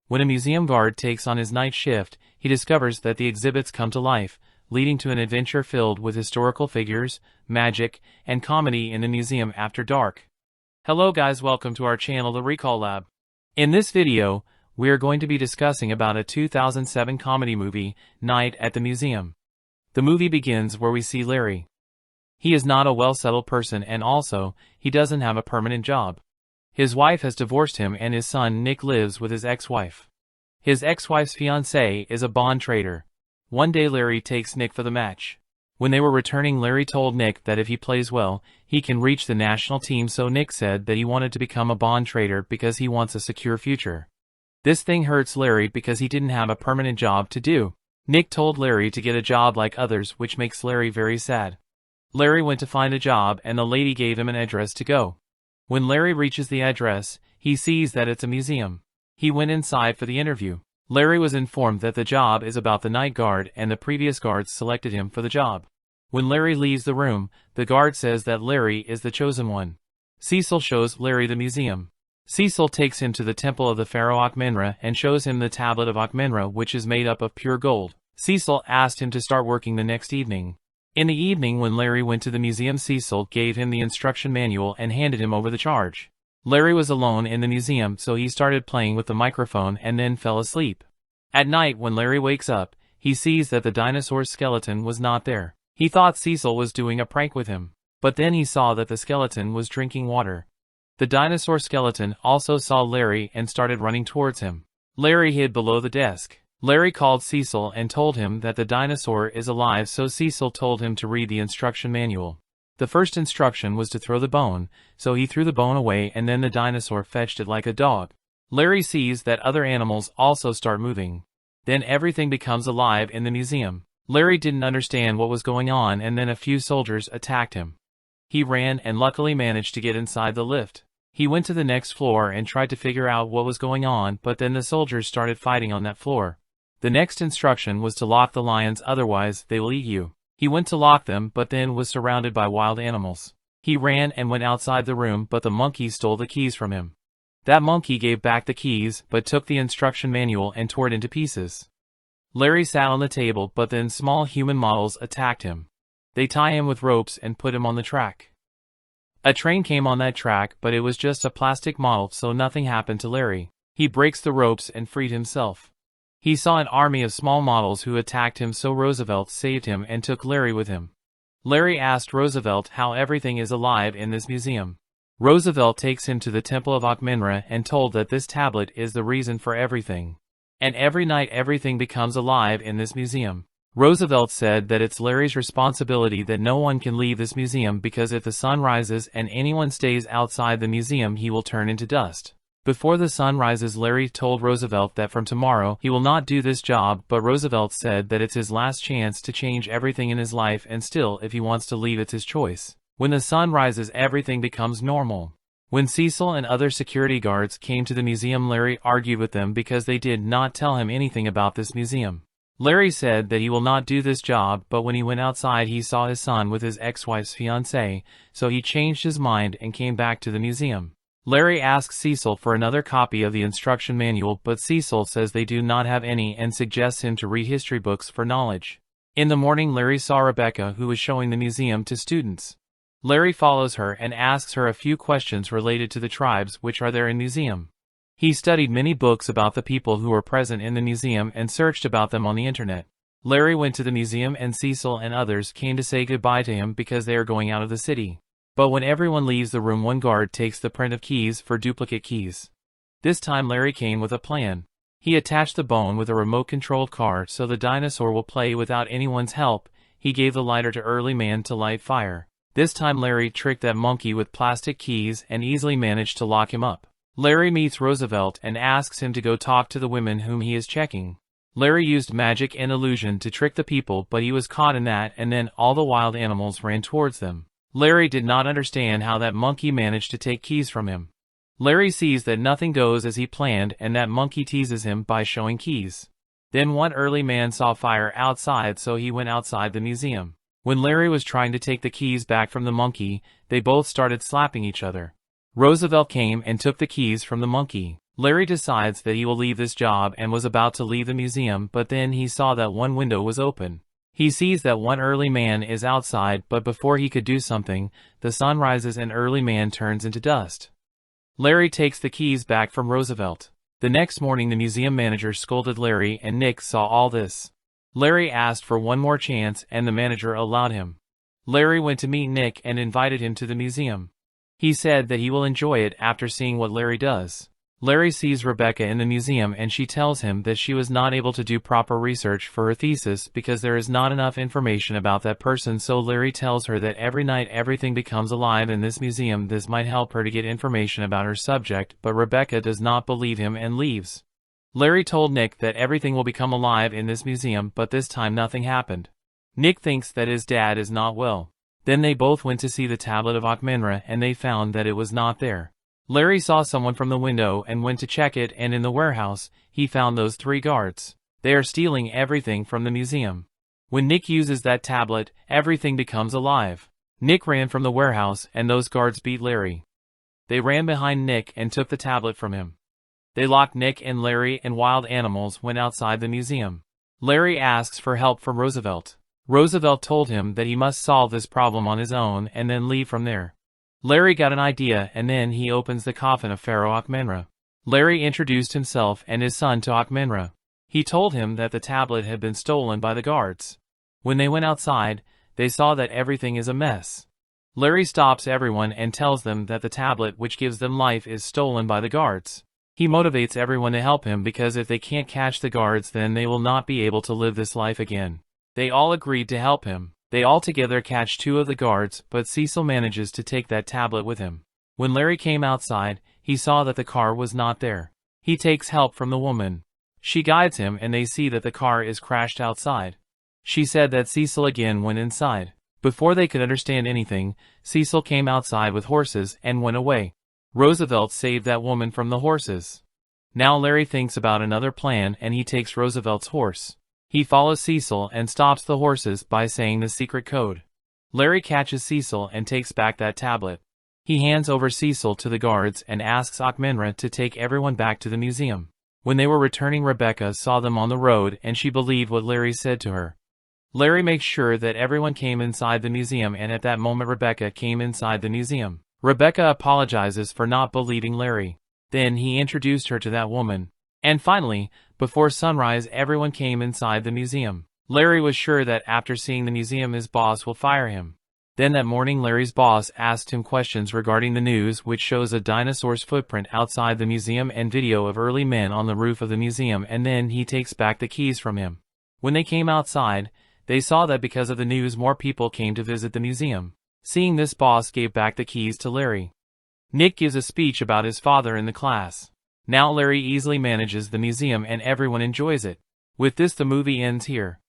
When a museum guard takes on his night shift, he discovers that the exhibits come to life, leading to an adventure filled with historical figures, magic, and comedy in the museum after dark. Hello guys, welcome to our channel The Recall Lab. In this video, we are going to be discussing about a 2007 comedy movie, Night at the Museum. The movie begins where we see Larry. He is not a well-settled person and also, he doesn't have a permanent job. His wife has divorced him and his son Nick lives with his ex-wife. His ex-wife's fiancé is a bond trader. One day Larry takes Nick for the match. When they were returning, Larry told Nick that if he plays well, he can reach the national team, so Nick said that he wanted to become a bond trader because he wants a secure future. This thing hurts Larry because he didn't have a permanent job to do. Nick told Larry to get a job like others, which makes Larry very sad. Larry went to find a job and the lady gave him an address to go. When Larry reaches the address, he sees that it's a museum. He went inside for the interview. Larry was informed that the job is about the night guard and the previous guards selected him for the job. When Larry leaves the room, the guard says that Larry is the chosen one. Cecil shows Larry the museum. Cecil takes him to the temple of the pharaoh Akhmenre and shows him the tablet of Akhmenre, which is made up of pure gold. Cecil asked him to start working the next evening. In the evening when Larry went to the museum, Cecil gave him the instruction manual and handed him over the charge. Larry was alone in the museum, so he started playing with the microphone and then fell asleep. At night when Larry wakes up, he sees that the dinosaur's skeleton was not there. He thought Cecil was doing a prank with him, but then he saw that the skeleton was drinking water. The dinosaur skeleton also saw Larry and started running towards him. Larry hid below the desk. Larry called Cecil and told him that the dinosaur is alive, so Cecil told him to read the instruction manual. The first instruction was to throw the bone, so he threw the bone away and then the dinosaur fetched it like a dog. Larry sees that other animals also start moving. Then everything becomes alive in the museum. Larry didn't understand what was going on and then a few soldiers attacked him. He ran and luckily managed to get inside the lift. He went to the next floor and tried to figure out what was going on, but then the soldiers started fighting on that floor. The next instruction was to lock the lions, otherwise they will eat you. He went to lock them but then was surrounded by wild animals. He ran and went outside the room, but the monkey stole the keys from him. That monkey gave back the keys but took the instruction manual and tore it into pieces. Larry sat on the table, but then small human models attacked him. They tie him with ropes and put him on the track. A train came on that track, but it was just a plastic model, so nothing happened to Larry. He breaks the ropes and freed himself. He saw an army of small models who attacked him, so Roosevelt saved him and took Larry with him. Larry asked Roosevelt how everything is alive in this museum. Roosevelt takes him to the temple of Akhmenre and told that this tablet is the reason for everything. And every night everything becomes alive in this museum. Roosevelt said that it's Larry's responsibility that no one can leave this museum because if the sun rises and anyone stays outside the museum, he will turn into dust. Before the sun rises, Larry told Roosevelt that from tomorrow he will not do this job, but Roosevelt said that it's his last chance to change everything in his life, and still if he wants to leave, it's his choice. When the sun rises, everything becomes normal. When Cecil and other security guards came to the museum, Larry argued with them because they did not tell him anything about this museum. Larry said that he will not do this job, but when he went outside he saw his son with his ex-wife's fiancée, so he changed his mind and came back to the museum. Larry asks Cecil for another copy of the instruction manual, but Cecil says they do not have any and suggests him to read history books for knowledge. In the morning, Larry saw Rebecca, who was showing the museum to students. Larry follows her and asks her a few questions related to the tribes which are there in the museum. He studied many books about the people who were present in the museum and searched about them on the internet. Larry went to the museum and Cecil and others came to say goodbye to him because they are going out of the city. But when everyone leaves the room, one guard takes the print of keys for duplicate keys. This time Larry came with a plan. He attached the bone with a remote-controlled car so the dinosaur will play without anyone's help. He gave the lighter to Early Man to light fire. This time Larry tricked that monkey with plastic keys and easily managed to lock him up. Larry meets Roosevelt and asks him to go talk to the women whom he is checking. Larry used magic and illusion to trick the people, but he was caught in that, and then all the wild animals ran towards them. Larry did not understand how that monkey managed to take keys from him. Larry sees that nothing goes as he planned and that monkey teases him by showing keys. Then one Early Man saw fire outside, so he went outside the museum. When Larry was trying to take the keys back from the monkey, they both started slapping each other. Roosevelt came and took the keys from the monkey. Larry decides that he will leave this job and was about to leave the museum, but then he saw that one window was open. He sees that one early man is outside, but before he could do something, the sun rises and early man turns into dust. Larry takes the keys back from Roosevelt. The next morning the museum manager scolded Larry and Nick saw all this. Larry asked for one more chance and the manager allowed him. Larry went to meet Nick and invited him to the museum. He said that he will enjoy it after seeing what Larry does. Larry sees Rebecca in the museum and she tells him that she was not able to do proper research for her thesis because there is not enough information about that person, so Larry tells her that every night everything becomes alive in this museum. This might help her to get information about her subject, but Rebecca does not believe him and leaves. Larry told Nick that everything will become alive in this museum, but this time nothing happened. Nick thinks that his dad is not well. Then they both went to see the tablet of Akhmenre and they found that it was not there. Larry saw someone from the window and went to check it, and in the warehouse, he found those 3 guards. They are stealing everything from the museum. When Nick uses that tablet, everything becomes alive. Nick ran from the warehouse and those guards beat Larry. They ran behind Nick and took the tablet from him. They locked Nick and Larry, and wild animals went outside the museum. Larry asks for help from Roosevelt. Roosevelt told him that he must solve this problem on his own and then leave from there. Larry got an idea and then he opens the coffin of Pharaoh Akhmenre. Larry introduced himself and his son to Akhmenre. He told him that the tablet had been stolen by the guards. When they went outside, they saw that everything is a mess. Larry stops everyone and tells them that the tablet which gives them life is stolen by the guards. He motivates everyone to help him because if they can't catch the guards then they will not be able to live this life again. They all agreed to help him. They all together catch 2 of the guards, but Cecil manages to take that tablet with him. When Larry came outside, he saw that the car was not there. He takes help from the woman. She guides him and they see that the car is crashed outside. She said that Cecil again went inside. Before they could understand anything, Cecil came outside with horses and went away. Roosevelt saved that woman from the horses. Now Larry thinks about another plan and he takes Roosevelt's horse. He follows Cecil and stops the horses by saying the secret code. Larry catches Cecil and takes back that tablet. He hands over Cecil to the guards and asks Akhmenre to take everyone back to the museum. When they were returning, Rebecca saw them on the road and she believed what Larry said to her. Larry makes sure that everyone came inside the museum, and at that moment Rebecca came inside the museum. Rebecca apologizes for not believing Larry. Then he introduced her to that woman. And finally, before sunrise everyone came inside the museum. Larry was sure that after seeing the museum his boss will fire him. Then that morning Larry's boss asked him questions regarding the news, which shows a dinosaur's footprint outside the museum and video of early men on the roof of the museum, and then he takes back the keys from him. When they came outside, they saw that because of the news more people came to visit the museum. Seeing this, boss gave back the keys to Larry. Nick gives a speech about his father in the class. Now Larry easily manages the museum and everyone enjoys it. With this the movie ends here.